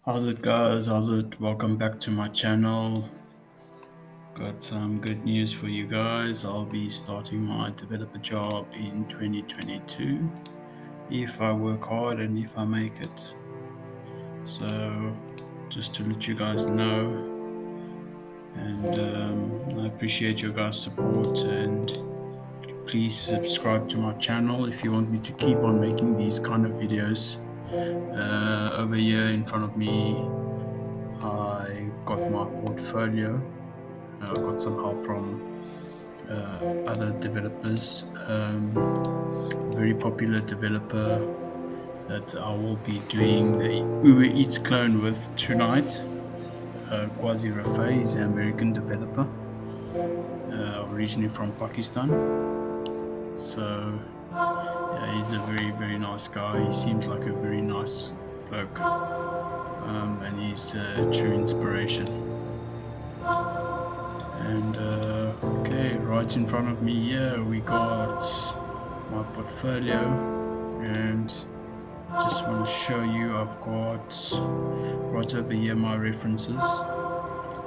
How's it, guys? How's it? Welcome back to my channel. Got some good news for you guys. I'll be starting my developer job in 2022 if I work hard and if I make it. So, just to let you guys know, and I appreciate your guys' support. And please subscribe to my channel if you want me to keep on making these kind of videos. Over here in front of me, I got my portfolio. I got some help from other developers. Very popular developer that I will be doing the Uber Eats clone with tonight. Quasi Rafai is an American developer, originally from Pakistan. So yeah, he's a very, very nice guy. He seems like a very nice bloke, and he's a true inspiration. And okay, right in front of me here we got my portfolio, and just want to show you I've got right over here my references,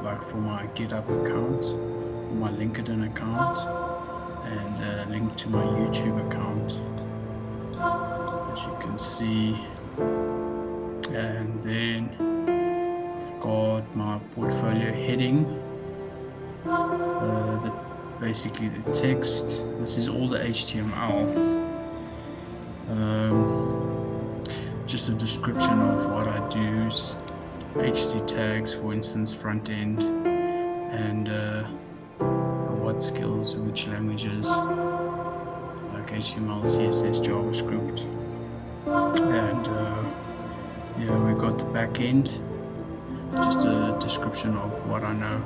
like for my GitHub account, for my LinkedIn account, and a link to my YouTube account, as you can see. And then I've got my portfolio heading, basically the text. This is all the HTML. Just a description of what I do, HD tags, for instance, front end, and what skills, which languages, like HTML, CSS, JavaScript, and yeah, we got the back end, just a description of what I know.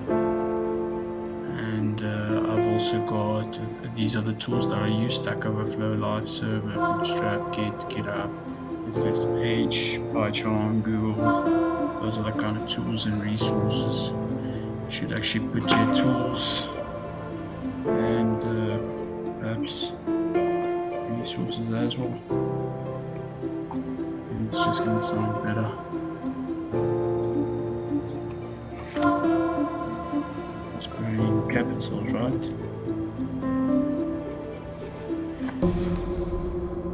And I've also got these are the tools that I use: Stack Overflow, Live Server, Bootstrap, Git, GitHub, SSH, PyCharm, Google. Those are the kind of tools and resources. You should actually put your tools and perhaps resources as well. And it's just going to sound better. Let's put it in capitals, right?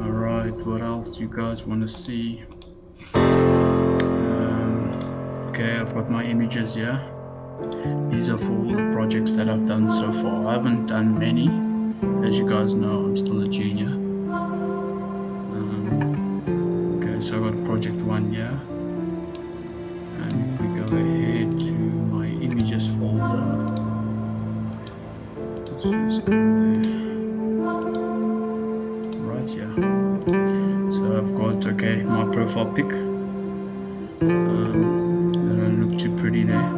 Alright, what else do you guys want to see? Okay, I've got my images here. These are for all the projects that I've done so far. I haven't done many. As you guys know, I'm still a junior. Okay, so I got project 1 here. And if we go ahead to my images folder, let's just go there. Right here. So I've got, okay, my profile pic. They don't look too pretty there.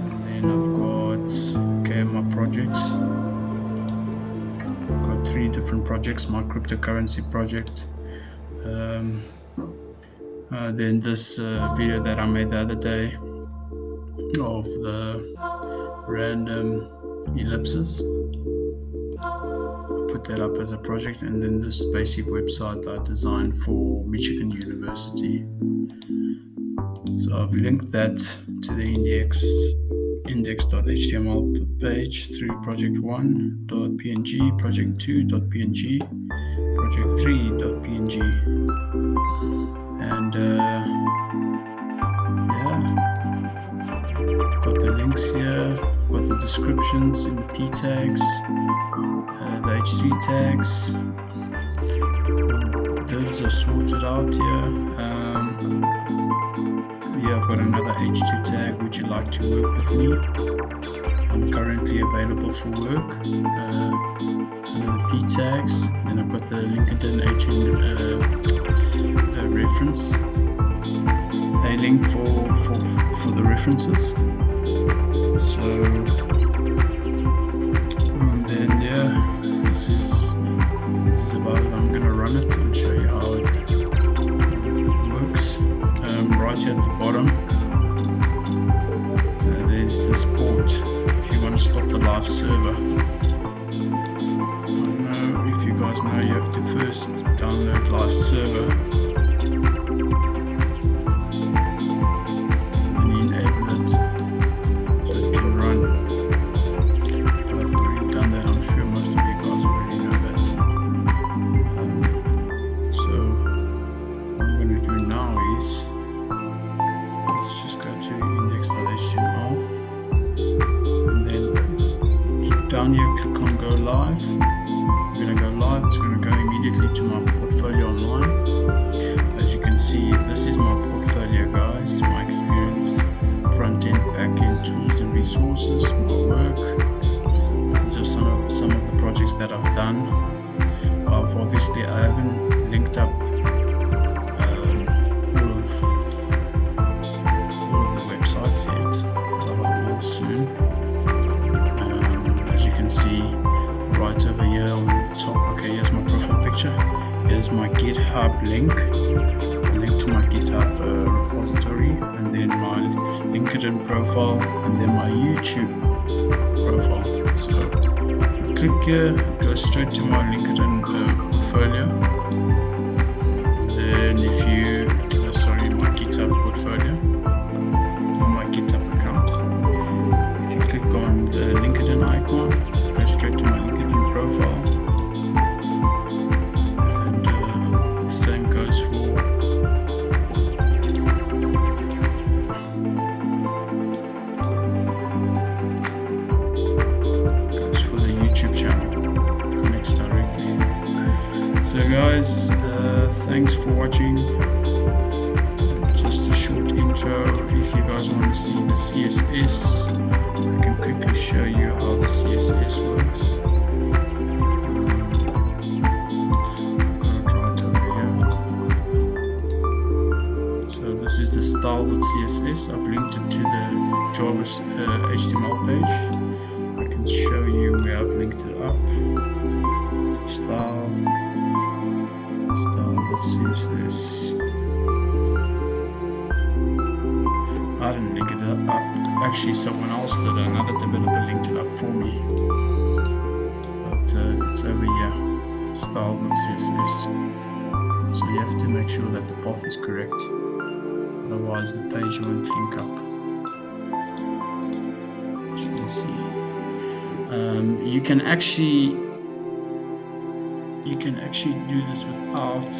And then I've got, okay, my projects. I've got 3 different projects: my cryptocurrency project, then this video that I made the other day of the random ellipses. I put that up as a project, and then this basic website I designed for Michigan University. So I've linked that to the index.html page through project1.png, project2.png, project3.png, and yeah, I've got the links here. I've got the descriptions in the p tags, the h3 tags. Those are sorted out here. Yeah, I've got another H2 tag. Would you like to work with me? I'm currently available for work. Another P tags. Then I've got the LinkedIn reference. A link for the references. So, and then yeah, this is about it. I'm gonna run it and show you how it works. Right here at the bottom, there's this port if you want to stop the live server. I don't know if you guys know, you have to first download live server. now is, let's just go to index.html, and then down here click on go live. We're going to go live. It's going to go immediately to my portfolio online. As you can see, this is my portfolio, guys, my experience, front end, back end, tools and resources, my work. These are some of the projects that I've done. Obviously I haven't linked up all of the websites yet, but I will soon. As you can see right over here on the top, okay, here's my profile picture. Here's my GitHub link to my GitHub repository, and then my LinkedIn profile, and then my YouTube profile. So if you click here, go straight to my LinkedIn portfolio. Then if you, my GitHub portfolio, or my GitHub account. If you click on the LinkedIn icon, go straight to my LinkedIn profile. And the same goes for the YouTube channel. Connects directly. So guys, thanks for watching. Just a short intro. If you guys want to see the CSS, I can quickly show you how the CSS works. So this is the style.css. I've linked it to the Java HTML page. I can show you where I've linked it up. So style.css. I didn't link it up. Actually, someone else did. Another developer linked it up for me. But it's over here. Style.css. So you have to make sure that the path is correct. Otherwise, the page won't link up. As you can see, you can actually do this without.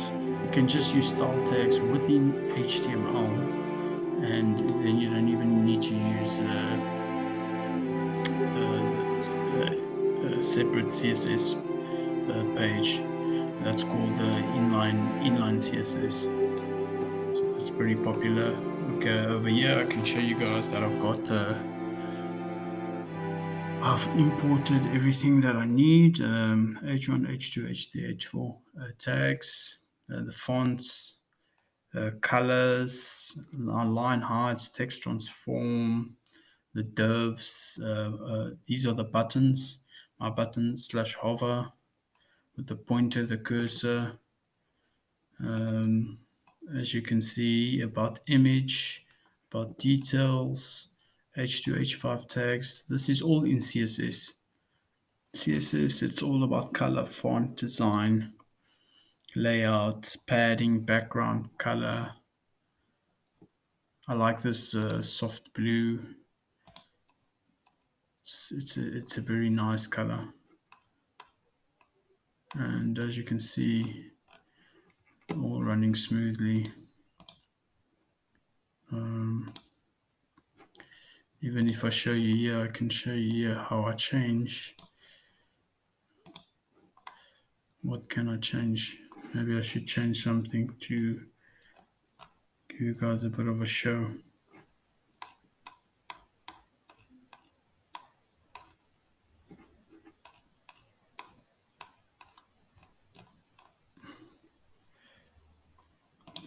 You can just use style tags within HTML. And then you don't even need to use a separate CSS page. That's called inline CSS. So it's pretty popular. Okay, over here I can show you guys that I've imported everything that I need. H1, H2, H3, H4 tags, the fonts, colors, line heights, text transform, the divs. These are the buttons. My button / hover with the pointer, the cursor. As you can see, about image, about details, H2, H5 tags. This is all in CSS. CSS, it's all about color, font, design, layout, padding, background, color. I like this soft blue. It's a very nice color, and as you can see, all running smoothly. Even if I show you here, I can show you here how I change. What can I change? Maybe I should change something to give you guys a bit of a show.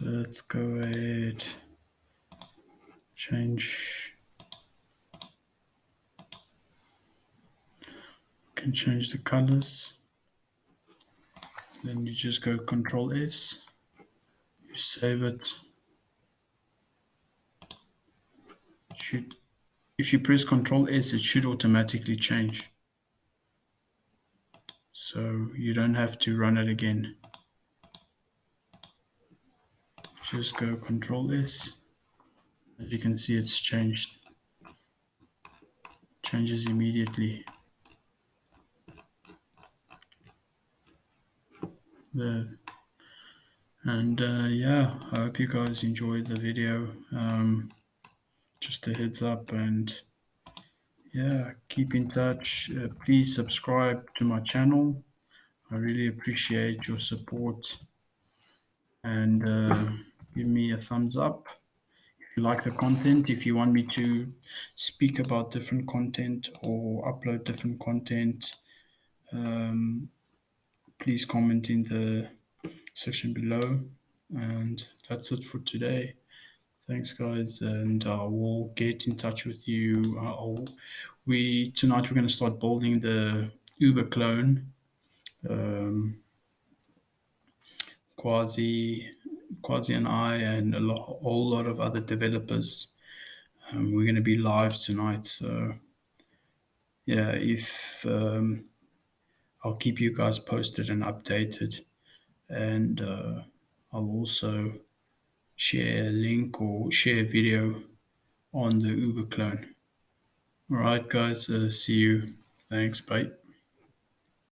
Let's go ahead, change. Can change the colors. Then you just go Control S. You save it. If you press Control S, it should automatically change. So you don't have to run it again. Just go Control S. As you can see, it's changed. Changes immediately. There. And yeah, I hope you guys enjoyed the video. Just a heads up, and yeah, keep in touch. Please subscribe to my channel. I really appreciate your support, and give me a thumbs up if you like the content. If you want me to speak about different content or upload different content, um, please comment in the section below. And that's it for today. Thanks, guys, and I will get in touch with you. We tonight we're going to start building the Uber clone. Um, Quasi, Quasi, and I, and whole lot of other developers. We're going to be live tonight, so yeah. If I'll keep you guys posted and updated, and I'll also share a link or share a video on the Uber clone. All right, guys. See you. Thanks. Bye.